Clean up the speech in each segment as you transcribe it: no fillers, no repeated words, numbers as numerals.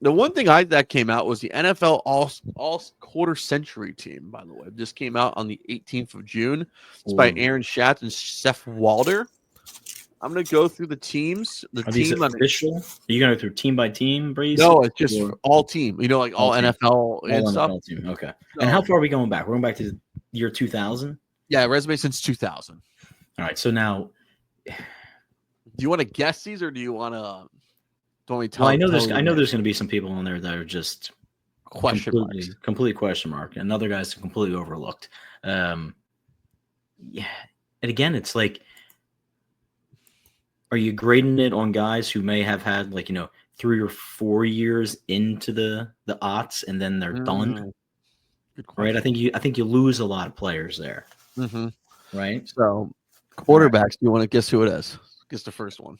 The one thing that came out was the NFL all quarter century team. By the way, it just came out on the 18th of June. It's by Aaron Schatz and Seth Walder. I'm going to go through the teams. Are these official? Are you going to go through team by team, Breeze? No, it's just all team. You know, like all NFL all and NFL stuff. Team. Okay. So, and how far are we going back? We're going back to the year 2000? Yeah, resume since 2000. All right. So now, do you want to guess these, or do you want to? Well, I know there's going to be some people on there that are just completely question mark, and other guys are completely overlooked. Yeah, and again, it's like, are you grading it on guys who may have had 3 or 4 years into the aughts and then they're done? Right? I think you lose a lot of players there. Mm-hmm. Right? So quarterbacks, right. Do you want to guess who it is? Guess the first one.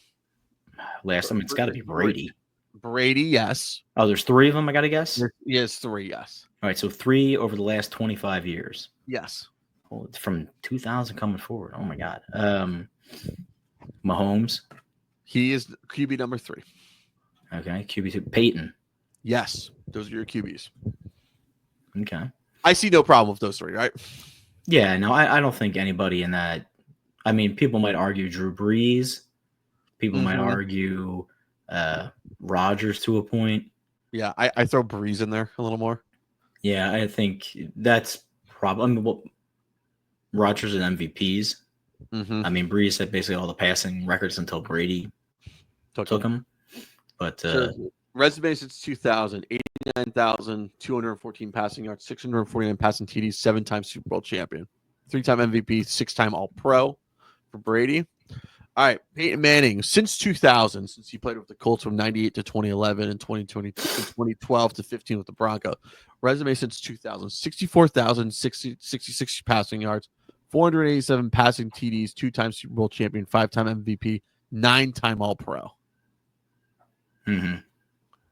Last time, it's got to be Brady. Brady, yes. Oh, there's 3 of them, I got to guess? Yes, 3, yes. All right, so 3 over the last 25 years. Yes. Well, it's from 2000 coming forward. Oh, my God. Mahomes. He is QB number 3. Okay, QB 2. Peyton. Yes, those are your QBs. Okay. I see no problem with those 3, right? Yeah, no, I don't think anybody in that. I mean, people might argue Drew Brees. People might argue Rodgers to a point. Yeah, I throw Brees in there a little more. Yeah, I think that's probably. I mean, Rodgers and MVPs. I mean, Brees had basically all the passing records until Brady took him. But resume since 2000, 89,214 passing yards, 649 passing TDs, 7-time Super Bowl champion, 3-time MVP, 6-time All-Pro for Brady. All right, Peyton Manning, since 2000, since he played with the Colts from 98 to 2011 and 2020 to 2012 to 15 with the Broncos. Resume since 2000, 64,066 passing yards, 487 passing TDs, 2-time Super Bowl champion, 5-time MVP, 9-time All-Pro. Mm-hmm.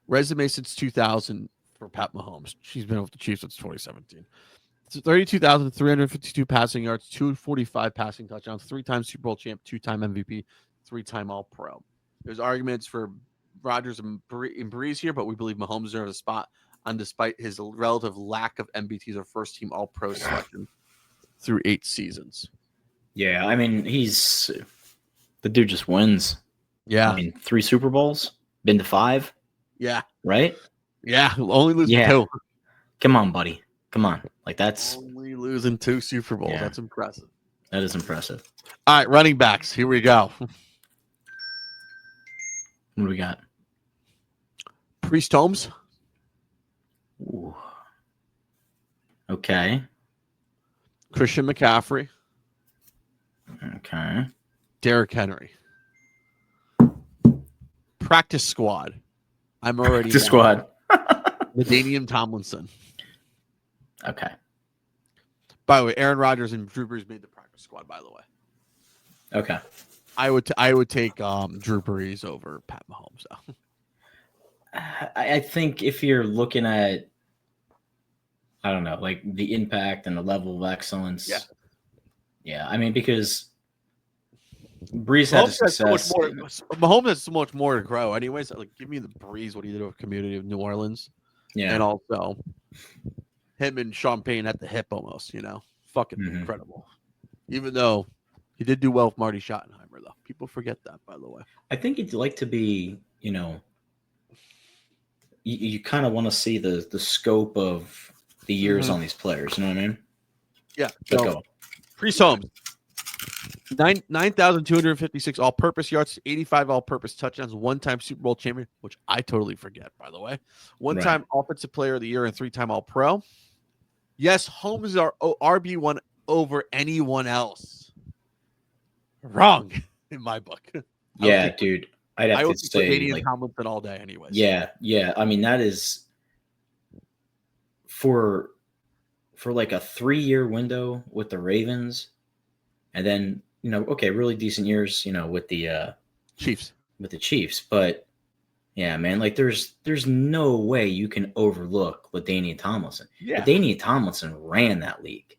Resume since 2000 for Pat Mahomes. She's been with the Chiefs since 2017. 32,352 passing yards, 245 passing touchdowns, 3-time Super Bowl champ, 2-time MVP, 3-time All-Pro. There's arguments for Rodgers and Brees here, but we believe Mahomes deserves a spot on despite his relative lack of MVPs or first-team All-Pro selection through 8 seasons. Yeah, I mean, the dude just wins. Yeah. I mean, 3 Super Bowls, been to 5. Yeah. Right? Yeah, only losing 2. Come on, buddy. Come on. Like, that's only losing 2 Super Bowls. Yeah. That's impressive. That is impressive. All right, running backs. Here we go. What do we got? Priest Holmes. Ooh. Okay. Christian McCaffrey. Okay. Derrick Henry. Practice squad. I'm already Practice squad. LaDainian Tomlinson. Okay. By the way, Aaron Rodgers and Drew Brees made the practice squad, by the way. Okay. I would take Drew Brees over Pat Mahomes, though. I think if you're looking at, I don't know, like the impact and the level of excellence. Yeah. Yeah. I mean, because Brees had success. Mahomes has so much more to grow. Anyways, like, give me the Brees, what he did with the community of New Orleans. Yeah. And also him and Sean Payne at the hip almost, fucking incredible. Even though he did do well with Marty Schottenheimer, though. People forget that, by the way. I think you'd like to be, you kind of want to see the scope of the years on these players. You know what I mean? Yeah. So, Priest Holmes. 9,256 all-purpose yards, 85 all-purpose touchdowns, 1-time Super Bowl champion, which I totally forget, by the way. 1-time Offensive Player of the Year and 3-time All-Pro. Yes, Holmes is our RB1 over anyone else. Wrong in my book. Yeah, dude. I'd have to say LaDainian Tomlinson all day, anyways. Yeah. I mean, that is for like a 3-year window with the Ravens, and then really decent years, with the Chiefs. With the Chiefs, but yeah, man, like there's no way you can overlook LaDainian Tomlinson. Yeah. LaDainian Tomlinson ran that league.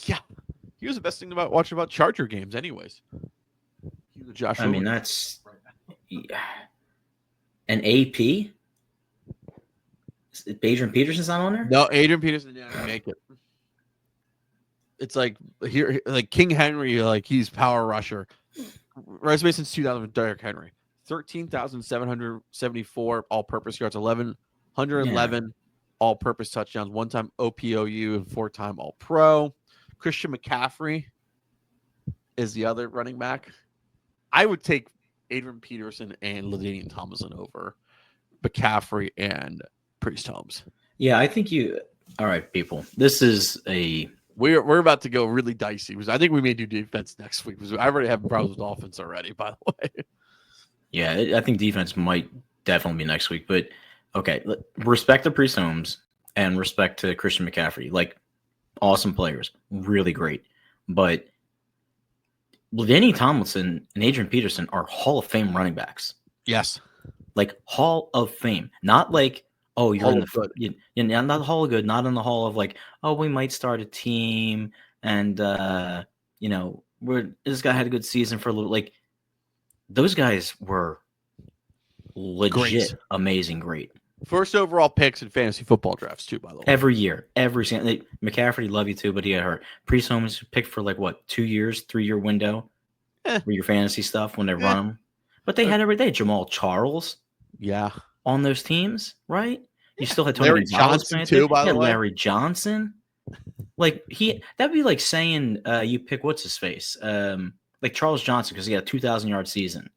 Yeah. He was the best thing about watching about Charger games, anyways. He was Josh. I mean, that's an AP. Adrian Peterson's not on there? No, Adrian Peterson didn't make it. It's like here, like King Henry, like he's power rusher. Resume since 2000 with Derrick Henry. 13,774 all-purpose yards, 1,111 all-purpose touchdowns, one-time OPOU, and four-time All-Pro. Christian McCaffrey is the other running back. I would take Adrian Peterson and LaDainian Tomlinson over McCaffrey and Priest Holmes. Yeah, I think you. All right, people. This is a. We're about to go really dicey because I think we may do defense next week because I already have problems with offense already. By the way. Yeah, I think defense might definitely be next week. But okay, respect to Priest Holmes and respect to Christian McCaffrey. Like, awesome players, really great. But LaDainian Tomlinson and Adrian Peterson are Hall of Fame running backs. Yes. Like Hall of Fame, not like, oh, you're Hall in the not the Hall of Good, not in the Hall of like, oh, we might start a team and this guy had a good season for a little. Like, those guys were legit amazing, great. First overall picks in fantasy football drafts too, by the way. Every year, McCaffrey, love you too, but he got hurt. Priest Holmes picked for like what, 2 years, 3-year window for your fantasy stuff when they run them. But they had every day. Jamal Charles. Yeah. On those teams, right? You still had Tony Larry Johnson too, by the way. Larry Johnson. Like that'd be like saying you pick what's his face, like Charles Johnson because he had a 2,000-yard season.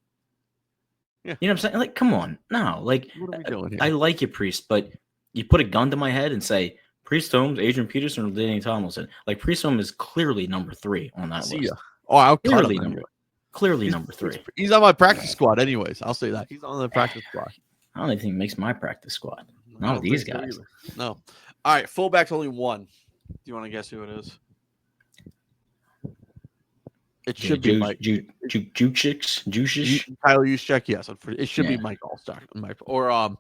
Yeah. You know what I'm saying? Like, come on, no. Like, what are we doing here? I like you, Priest, but you put a gun to my head and say Priest Holmes, Adrian Peterson, or Danny Tomlinson. Like, Priest Holmes is clearly number 3 on that list. Oh, I'll clearly cut him. Clearly number 3. He's on my practice squad, anyways. I'll say that he's on the practice squad. I don't even think he makes my practice squad. None of these guys. No. All right, fullback's only one. Do you want to guess who it is? It should be Mike. Juszczyk. Tyler Juszczyk, yes. It should be Mike Allstar. Or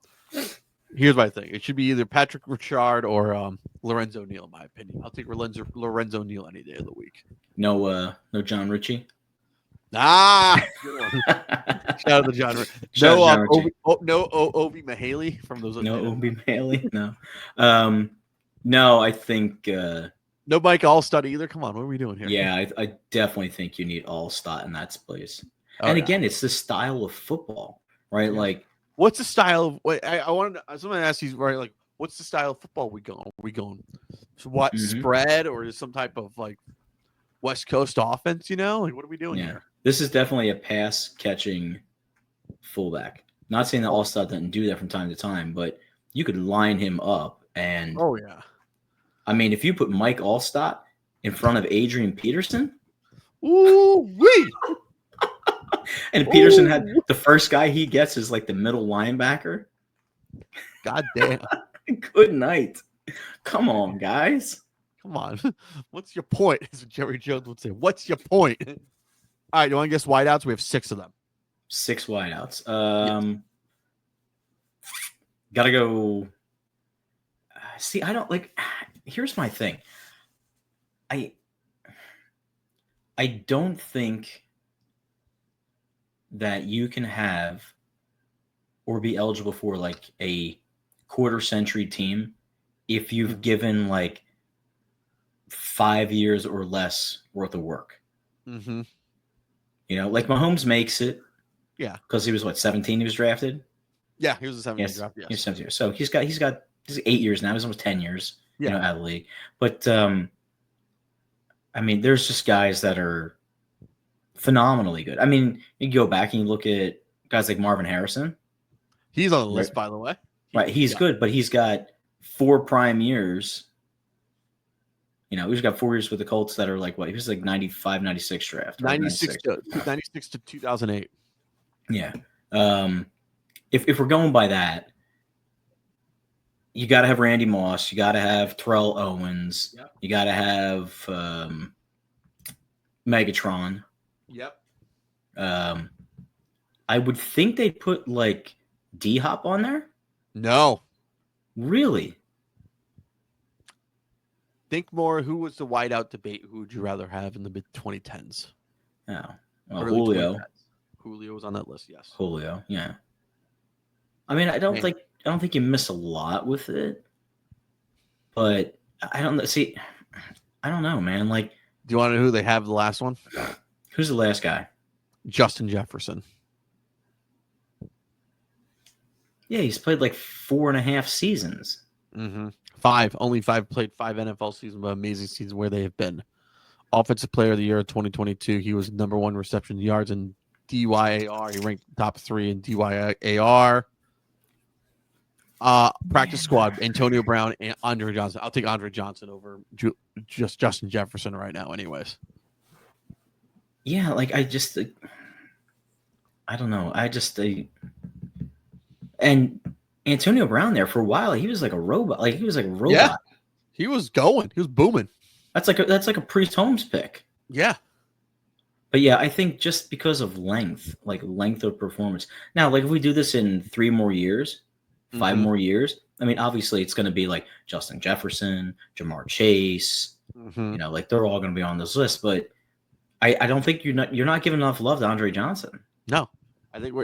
here's my thing. It should be either Patrick Richard or Lorenzo Neal, in my opinion. I'll take Lorenzo Neal any day of the week. No John Ritchie. Shout out to John Ritchie. No Obi Mahaley from those. No Obi Mahaley. No. No, I think no Mike Allstott either. Come on, what are we doing here? Yeah, I definitely think you need Allstott in that place. Again, it's the style of football, right? Yeah. Like, what's the style of? Wait, I wanted someone asked you, right? Like, what's the style of football we going? So what spread or is some type of like West Coast offense? You know, like what are we doing here? This is definitely a pass catching fullback. Not saying that Allstott didn't do that from time to time, but you could line him up and. Oh yeah. I mean, if you put Mike Allstott in front of Adrian Peterson, ooh wee. And Peterson had the first guy he gets is like the middle linebacker. God damn. Good night. Come on, guys. Come on. What's your point? As Jerry Jones would say. What's your point? All right, you want to guess wideouts? We have 6 of them. 6 wideouts. Gotta go. See, I don't like. Here's my thing. I don't think that you can have or be eligible for like a quarter century team if you've given like 5 years or less worth of work. Mm-hmm. You know, like Mahomes makes it. Yeah. Because he was 17 he was drafted? Yeah, he was a 17 draft. Yes. He was 17 years. So he's got 8 years now. He's almost 10 years, out of the league. But I mean, there's just guys that are phenomenally good. I mean, you go back and you look at guys like Marvin Harrison. He's on the list, by the way. He's good, but he's got 4 prime years. You know, he's got 4 years with the Colts that are like what? He was like 95, 96 draft. 96 to 2008. Yeah. If we're going by that, you got to have Randy Moss. You got to have Terrell Owens. Yep. You got to have Megatron. Yep. I would think they'd put like D-Hop on there. No. Really? Think more. Who was the wideout debate? Who would you rather have in the mid 2010s? Oh, well, Julio. 2010s. Julio was on that list. Yes. Julio. Yeah. I mean, I don't think don't think you miss a lot with it, but I don't see. I don't know, man. Like, Do you want to know who they have the last one? who's the last guy? Justin Jefferson. Yeah, he's played like 4.5 seasons. Mm-hmm. Only five played 5 NFL seasons, but amazing season where they have been. Offensive Player of the Year 2022. He was number 1 reception yards in DYAR. He ranked top 3 in DYAR. Practice squad: Antonio Brown and Andre Johnson. I'll take Andre Johnson over just Justin Jefferson right now. Anyways. Yeah, like I don't know. And Antonio Brown there for a while, he was like a robot. Like he was like a robot. Yeah, he was going. He was booming. That's like a Priest Holmes pick. Yeah. But yeah, I think just because of length of performance. Now, like if we do this in 3 more years, 5 more years, I mean, obviously it's going to be like Justin Jefferson, Jamar Chase, like they're all going to be on this list. But I don't think you're not giving enough love to Andre Johnson. No, I think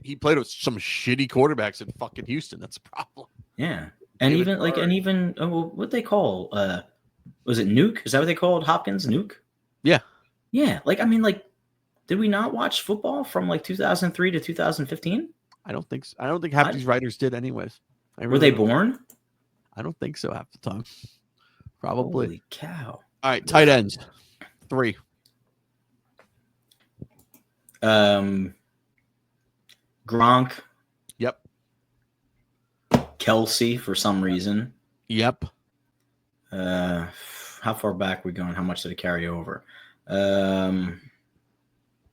he played with some shitty quarterbacks in fucking Houston. That's a problem. Yeah, and even what they call was it Nuke? Is that what they called Hopkins? Nuke? Yeah. Yeah. Like, I mean, like, did we not watch football from like 2003 to 2015? I don't think so. I don't think half these writers did anyways. Were they born? I don't think so half the time. Probably. Holy cow. All right. Tight ends. 3. Gronk. Yep. Kelsey for some reason. Yep. How far back are we going? How much did it carry over?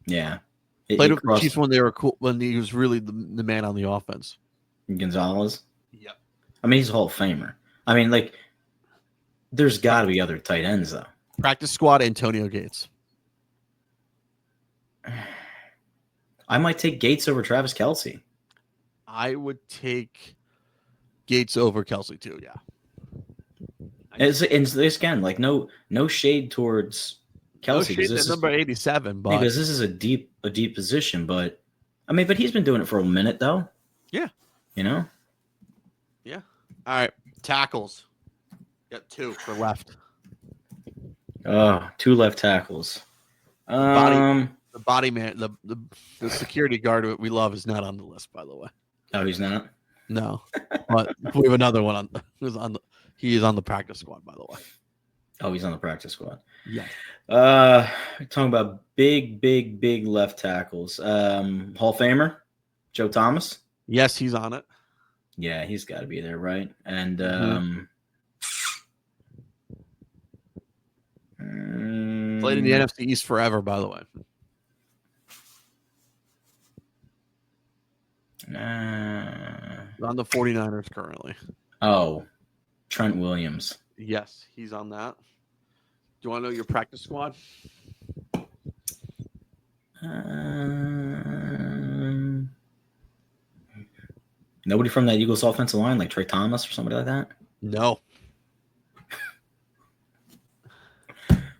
Yeah. Played with the Chiefs when they were cool, when he was really the man on the offense. Gonzalez? Yep. I mean, he's a Hall of Famer. I mean, like, there's got to be other tight ends, though. Practice squad, Antonio Gates. I might take Gates over Travis Kelce. I would take Gates over Kelce too, yeah. And this again, like no shade towards Kelce. No shade at number 87, but because this is a deep position, but I mean, but he's been doing it for a minute though. Yeah. Yeah. All right. Tackles. Got 2 for left. 2 left tackles. The body man, the security guard we love is not on the list, by the way. Oh, he's not? No. But we have another one he is on the practice squad, by the way. Oh, he's on the practice squad. Yeah. Talking about big left tackles. Hall of Famer, Joe Thomas. Yes, he's on it. Yeah, he's got to be there, right? And played in the NFC East forever, by the way. On the 49ers currently. Oh, Trent Williams. Yes, he's on that. Do you want to know your practice squad? Nobody from that Eagles offensive line, like Trey Thomas or somebody like that? No.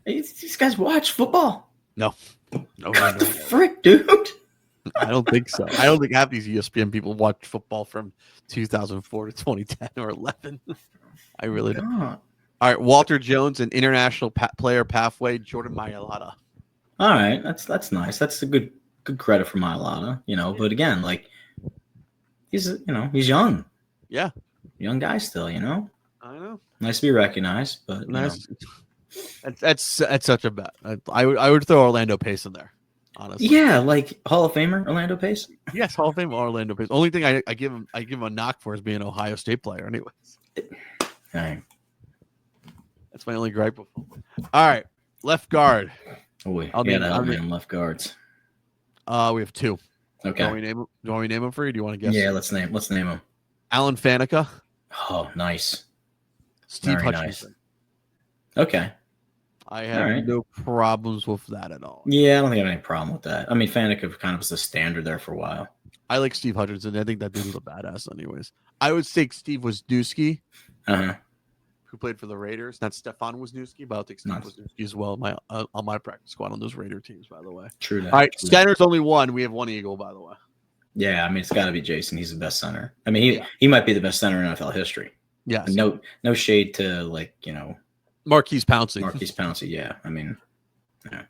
These guys watch football. No. What the frick, dude? I don't think so. I don't think half these ESPN people watch football from 2004 to 2010 or 11. I really don't. All right, Walter Jones, an international player pathway, Jordan Mailata. All right, that's nice. That's a good credit for Mailata, But again, like he's young. Yeah, young guy still. I know. Nice to be recognized, but nice. That's such a bet. I would throw Orlando Pace in there. Honestly. Yeah, like Hall of Famer Orlando Pace. Yes, Hall of Famer Orlando Pace. Only thing I give him a knock for is being an Ohio State player. Anyways, right. That's my only gripe with him. All right, left guard. Oh, wait. I'll name left guards. We have 2. Okay. Do you want me to name them for you? Do you want to guess? Yeah, let's name them. Alan Faneca. Oh, nice. Steve Hutchinson. Nice. Okay. I have no problems with that at all. Yeah, I don't think I have any problem with that. I mean, Faneca kind of was the standard there for a while. I like Steve Hutchinson. I think that dude was a badass anyways. I would say Steve Wisniewski, who played for the Raiders. Not Stefan Wisniewski, but I'll take Steve Wisniewski as well on my practice squad on those Raider teams, by the way. True that. All right, Scanner's only 1. We have 1 Eagle, by the way. Yeah, I mean, it's got to be Jason. He's the best center. I mean, he might be the best center in NFL history. Yes. No shade to, like, Marquise Pouncey. Marquise Pouncey, yeah. I mean, yeah.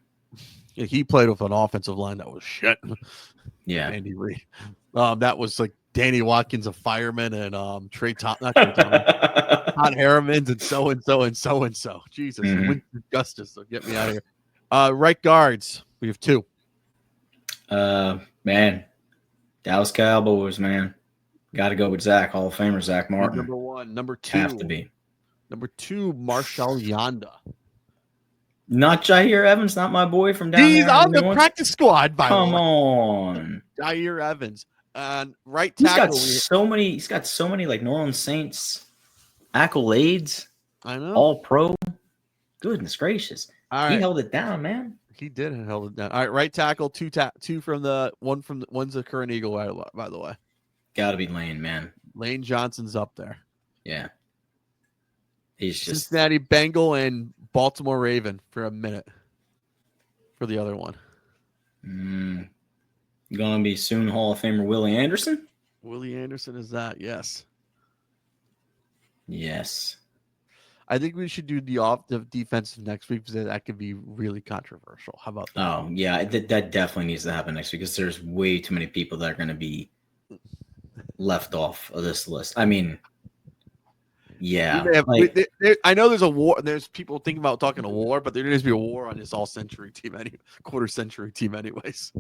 He played with an offensive line that was shit. Yeah. Andy Reid. That was like Danny Watkins, a fireman, and not Trey Thomas, Todd Harriman's, and so and so and so and so. Jesus, and Winston Justice. So get me out of here. Right guards. We have 2. Man, Dallas Cowboys, man. Got to go with Zach, Hall of Famer Zach Martin. Number 1. Number 2. Have to be. Number 2, Marshall Yanda. Not Jair Evans, not my boy from down there. He's on the practice squad, by the way. Come on. Jair Evans. And right tackle. He's got so many like New Orleans Saints accolades. I know. All pro. Goodness gracious. All right. He held it down, man. He did hold it down. All right, right tackle, 2 from the one's a current Eagle, by the way. Gotta be Lane, man. Lane Johnson's up there. Yeah. He's just Cincinnati Bengal and Baltimore Raven for a minute for the other one. Gonna be soon Hall of Famer Willie Anderson. Willie Anderson is that? Yes. Yes. I think we should do the defensive next week because that could be really controversial. How about that? Oh yeah, that definitely needs to happen next week because there's way too many people that are going to be left off of this list. I mean, yeah. I know there's a war. There's people thinking about talking a war, but there needs to be a war on this all-century team, quarter-century team, anyways.